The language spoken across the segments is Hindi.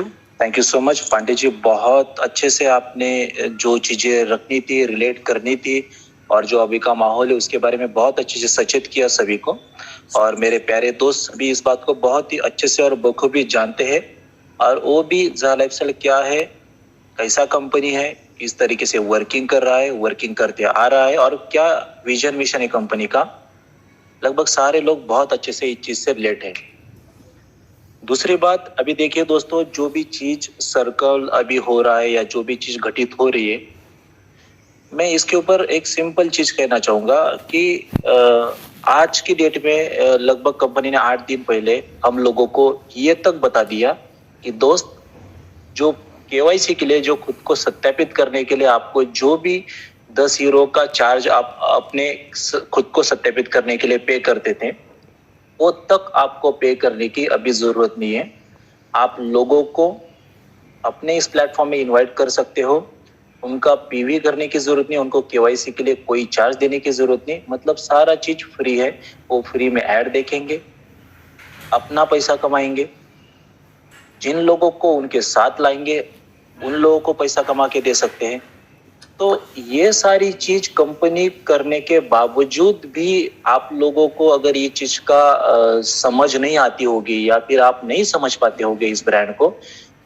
Thank you so much Pandey ji. बहुत अच्छे से आपने जो चीजें रखनी थी, रिलेट करनी थी और जो अभी का माहौल है उसके बारे में बहुत अच्छे से सचेत किया सभी को। और मेरे प्यारे दोस्त भी इस बात को बहुत ही अच्छे से और बखूबी जानते हैं। और वो भी ज़हा लाइफस्टाइल क्या है, कैसा कंपनी है, किस तरीके से वर्किंग कर रहा है, वर्किंग करते आ रहा है और क्या विजन मिशन है कंपनी का, लगभग सारे लोग बहुत अच्छे से इस चीज से रिलेट है। दूसरी बात, अभी देखिए दोस्तों, जो भी चीज सर्कल अभी हो रहा है या जो भी चीज घटित हो रही है, मैं इसके ऊपर एक सिंपल चीज कहना चाहूंगा कि आज की डेट में लगभग कंपनी ने 8 दिन पहले हम लोगों को ये तक बता दिया कि दोस्त, जो केवाईसी के लिए, जो खुद को सत्यापित करने के लिए आपको जो भी 10 यूरो का चार्ज आप अपने खुद को सत्यापित करने के लिए पे करते थे, वो तक आपको पे करने की अभी जरूरत नहीं है। आप लोगों को अपने इस प्लेटफॉर्म में इनवाइट कर सकते हो, उनका पीवी करने की जरूरत नहीं, उनको केवाईसी के लिए कोई चार्ज देने की जरूरत नहीं। मतलब सारा चीज फ्री है। वो फ्री में ऐड देखेंगे, अपना पैसा कमाएंगे, जिन लोगों को उनके साथ लाएंगे उन लोगों को पैसा कमा के दे सकते हैं। तो ये सारी चीज कंपनी करने के बावजूद भी आप लोगों को अगर ये चीज का समझ नहीं आती होगी या फिर आप नहीं समझ पाते होगे इस ब्रांड को,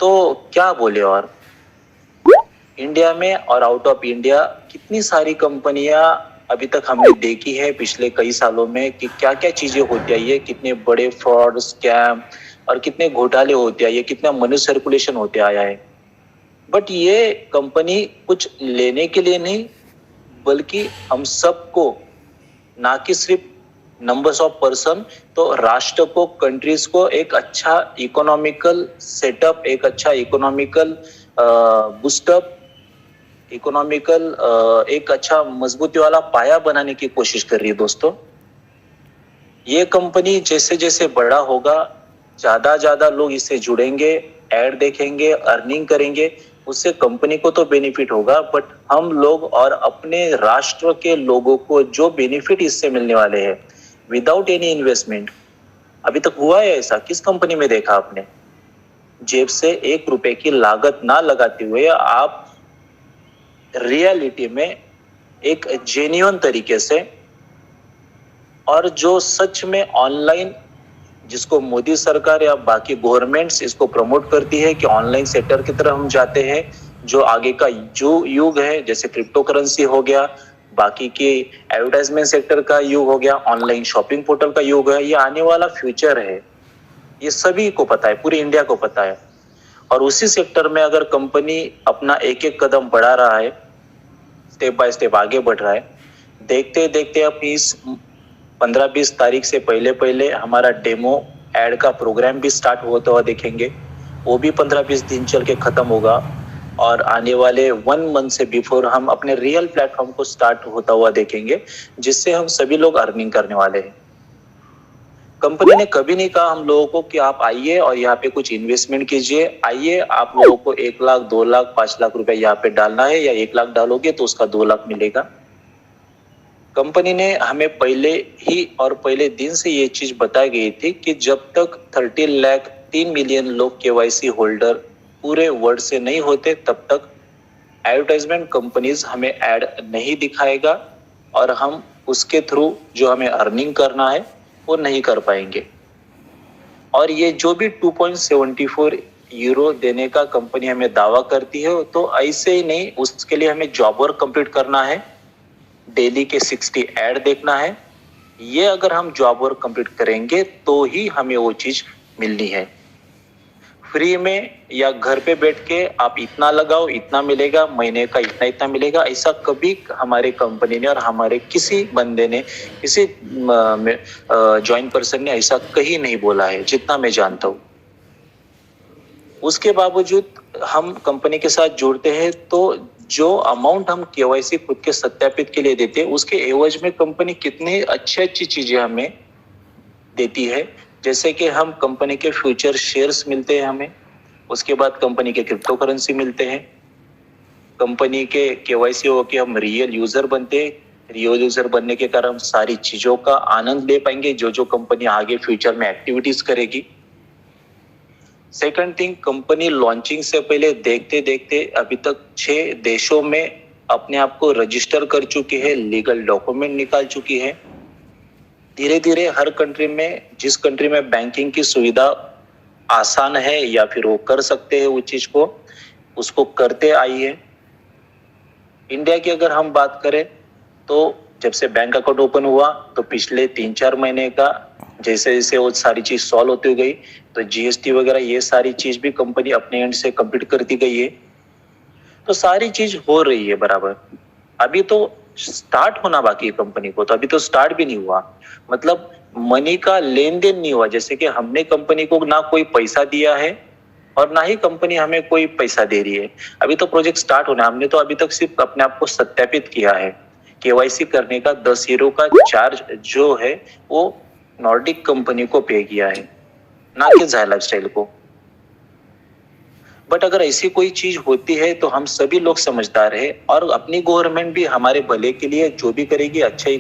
तो क्या बोले। और इंडिया में और आउट ऑफ इंडिया कितनी सारी कंपनियां अभी तक हमने देखी है पिछले कई सालों में कि क्या क्या चीजें होती आई है, कितने बड़े फ्रॉड, स्कैम और कितने घोटाले होते आए, कितना मनी सर्कुलेशन होते आया है। बट ये कंपनी कुछ लेने के लिए नहीं, बल्कि हम सबको, ना कि सिर्फ नंबर्स ऑफ पर्सन, तो राष्ट्र को, कंट्रीज को एक अच्छा इकोनॉमिकल सेटअप, एक अच्छा इकोनॉमिकल बूस्टअप, इकोनॉमिकल एक अच्छा मजबूती वाला पाया बनाने की कोशिश कर रही है। दोस्तों, ये कंपनी जैसे जैसे बड़ा होगा, ज्यादा लोग इससे जुड़ेंगे, ऐड देखेंगे, अर्निंग करेंगे, उससे कंपनी को तो बेनिफिट होगा, बट हम लोग और अपने राष्ट्र के लोगों को जो बेनिफिट इससे मिलने वाले हैं विदाउट एनी इन्वेस्टमेंट। अभी तक हुआ है ऐसा? किस कंपनी में देखा आपने? जेब से 1 रुपए की लागत ना लगाते हुए आप रियलिटी में एक जेन्युइन तरीके से, और जो सच में ऑनलाइन, जिसको मोदी सरकार या बाकी गवर्नमेंट्स इसको प्रमोट करती है कि ऑनलाइन सेक्टर की तरफ हम जाते हैं, जो आगे का जो युग है, जैसे क्रिप्टो करेंसी हो गया, बाकी के एडवर्टाइजमेंट सेक्टर का युग हो गया, ऑनलाइन शॉपिंग पोर्टल का युग है, ये आने वाला फ्यूचर है। ये सभी को पता है, पूरी इंडिया को पता है। और उसी सेक्टर में अगर कंपनी अपना एक एक कदम बढ़ा रहा है, स्टेप बाय स्टेप आगे बढ़ रहा है, देखते देखते अब इस 15-20 तारीख से पहले हमारा डेमो एड का प्रोग्राम भी स्टार्ट होता हुआ देखेंगे। वो भी 15-20 दिन चल के खत्म होगा और आने वाले 1 मंथ से बिफोर हम अपने रियल प्लेटफॉर्म को स्टार्ट होता हुआ देखेंगे, जिससे हम सभी लोग अर्निंग करने वाले हैं। कंपनी ने कभी नहीं कहा हम लोगों को कि आप आइए और यहाँ पे कुछ इन्वेस्टमेंट कीजिए, आइए आप लोगों को 1 लाख, 2 लाख, 5 लाख रुपए यहाँ पे डालना है, या 1 लाख डालोगे तो उसका 2 लाख मिलेगा। कंपनी ने हमें पहले दिन से ये चीज बताई गई थी कि जब तक 3 मिलियन लोग केवाईसी होल्डर पूरे वर्ल्ड से नहीं होते, तब तक एडवर्टाइजमेंट कंपनीज हमें ऐड नहीं दिखाएगा और हम उसके थ्रू जो हमें अर्निंग करना है वो नहीं कर पाएंगे। और ये जो भी 2.74 यूरो देने का कंपनी हमें दावा करती है, तो ऐसे ही नहीं, उसके लिए हमें जॉब वर्क कंप्लीट करना है, डेली के 60 ऐड देखना है। ये अगर हम जॉब वर्क कंप्लीट करेंगे तो ही हमें वो चीज मिलनी है। फ्री में या घर पे बैठ के आप इतना लगाओ, इतना मिलेगा, महीने का इतना मिलेगा, ऐसा कभी हमारे कंपनी ने और हमारे किसी बंदे ने, किसी जॉइन पर्सन ने ऐसा कहीं नहीं बोला है, जितना मैं जानता हूँ। उसके बावजूद हम कंपनी के साथ जुड़ते हैं, तो जो अमाउंट हम केवाईसी खुद के सत्यापित के लिए देते हैं, उसके एवज में कंपनी कितनी अच्छी चीजें हमें देती है। जैसे कि हम कंपनी के फ्यूचर शेयर्स मिलते हैं हमें, उसके बाद कंपनी के क्रिप्टो करेंसी मिलते हैं, कंपनी के केवाईसी हो के हम रियल यूजर बनते हैं। रियल यूजर बनने के कारण हम सारी चीजों का आनंद ले पाएंगे जो कंपनी आगे फ्यूचर में एक्टिविटीज करेगी। सेकंड थिंग, कंपनी लॉन्चिंग से पहले देखते देखते अभी तक 6 देशों में अपने आप को रजिस्टर कर चुकी है, लीगल डॉक्यूमेंट निकाल चुकी है। धीरे धीरे हर कंट्री में, जिस कंट्री में बैंकिंग की सुविधा आसान है या फिर वो कर सकते हैं उस चीज को, उसको करते आई है। इंडिया की अगर हम बात करें तो जब से बैंक अकाउंट ओपन हुआ तो पिछले 3-4 महीने का जैसे जैसे वो सारी चीज सॉल्व होती गई, तो जीएसटी वगैरह ये सारी चीज भी कंपनी अपने एंड से कंप्लीट करती गई है। तो सारी चीज हो रही है बराबर। अभी तो स्टार्ट होना बाकी है कंपनी को, तो अभी तो स्टार्ट भी नहीं हुआ, मतलब मनी का लेन देन नहीं हुआ। जैसे कि हमने कंपनी को ना कोई पैसा दिया है और ना ही कंपनी हमें कोई पैसा दे रही है। अभी तो प्रोजेक्ट स्टार्ट होना है। हमने तो अभी तक सिर्फ अपने आप को सत्यापित किया है। केवाईसी करने का 10 यूरो का चार्ज जो है वो नॉर्डिक कंपनी को पे किया है, ना कि ज़ाय लाइफस्टाइल को। बट अगर ऐसी कोई चीज होती है तो हम सभी लोग समझदार है और अपनी गवर्नमेंट भी हमारे भले के लिए जो भी करेगी अच्छा ही